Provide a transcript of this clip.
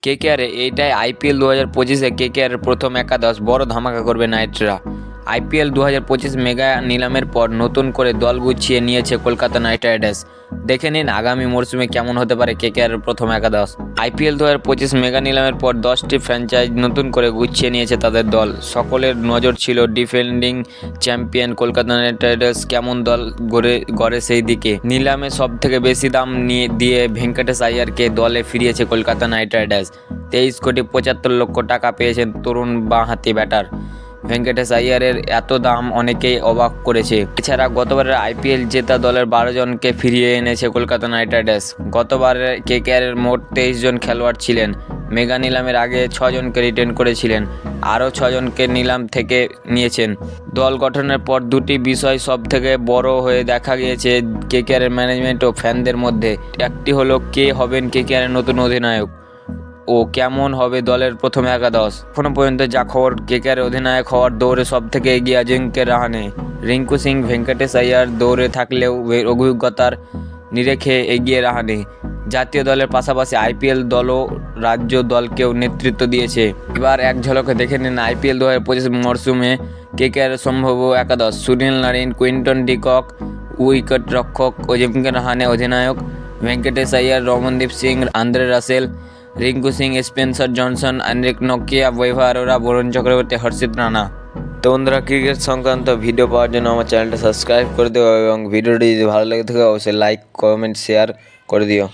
KKR এইটাই IPL 2025-এ কেকেআরের প্রথম একাদশ বড় ধামাকা করবে নাইটরা। আইপিএল 2025 মেগা নিলামের পর নতুন করে দল গুছিয়ে নিয়েছে কলকাতা নাইট রাইডার্স। দেখে নিন আগামী মরশুমে কেমন হতে পারে কেকেআরের প্রথম একাদশ। আইপিএল 2025 মেগা নিলামের পর 10টি ফ্র্যাঞ্চাইজ নতুন করে গুছিয়ে নিয়েছে তাদের দল। সকলের নজর ছিল defending champion Kolkata night Riders কেমন দল গড়ে সেই দিকে। নিলামে সবথেকে বেশি দাম দিয়ে ভেঙ্কটেশ আইয়ারকে দলে ফিরিয়েছে কলকাতা নাইট রাইডার্স। 23,75,00,000 টাকা পেয়েছেন তরুণ বাঁহাতি ব্যাটার। ভেঙ্কটেশ আইয়ারের এত দাম অনেকেই অবাক করেছে। এছাড়া গতবারের আইপিএল জেতা দলের 12 জনকে ফিরিয়ে এনেছে কলকাতা নাইট রাইডার্স। গতবারের কেকেআরের মোট 23 জন খেলোয়াড় ছিলেন। মেগা নিলামের আগে 6 জনকে রিটেন করেছিলেন, আরও 6 জনকে নিলাম থেকে নিয়েছেন। দল গঠনের পর দুটি বিষয় সবথেকে বড় হয়ে দেখা গিয়েছে কেকেআরের ম্যানেজমেন্ট ও ফ্যানদের মধ্যে। একটি হলো কে হবেন কেকেআরের নতুন অধিনায়ক ও কেমন হবে দলের প্রথম একাদশ। এখনো পর্যন্ত যা খবর, কেকেআর অধিনায়ক হওয়ার দৌড়ে সবথেকে এগিয়ে অজিঙ্ক্য রাহানে। রিঙ্কু সিং ভেঙ্কটেশ আইয়ার দৌড়ে থাকলেও অভিজ্ঞতার নিরেখে এগিয়ে রাহানে। জাতীয় দলের পাশাপাশি আইপিএল দলও রাজ্য দলকেও নেতৃত্ব দিয়েছে। এবার এক ঝলকে দেখে নিন আইপিএল 2025 মরশুমে কেকেআরের সম্ভাব্য একাদশ। Sunil Narine, Quinton de Kock wicket রক্ষক, অজিঙ্ক্য রাহানে অধিনায়ক, Venkatesh Iyer, Ramandeep Singh, Andre Russell, Rinku Singh, Spencer Johnson, Anrich নোকিয়া, বৈভব অরোরা, বরুণ চক্রবর্তী, হর্ষিত রানা। তো বন্ধুরা, ক্রিকেট সংক্রান্ত ভিডিও পাওয়ার জন্য আমার চ্যানেলটা সাবস্ক্রাইব করে দিও এবং ভিডিওটি যদি ভালো লেগে থাকে অবশ্যই লাইক, কমেন্ট, শেয়ার করে দিও।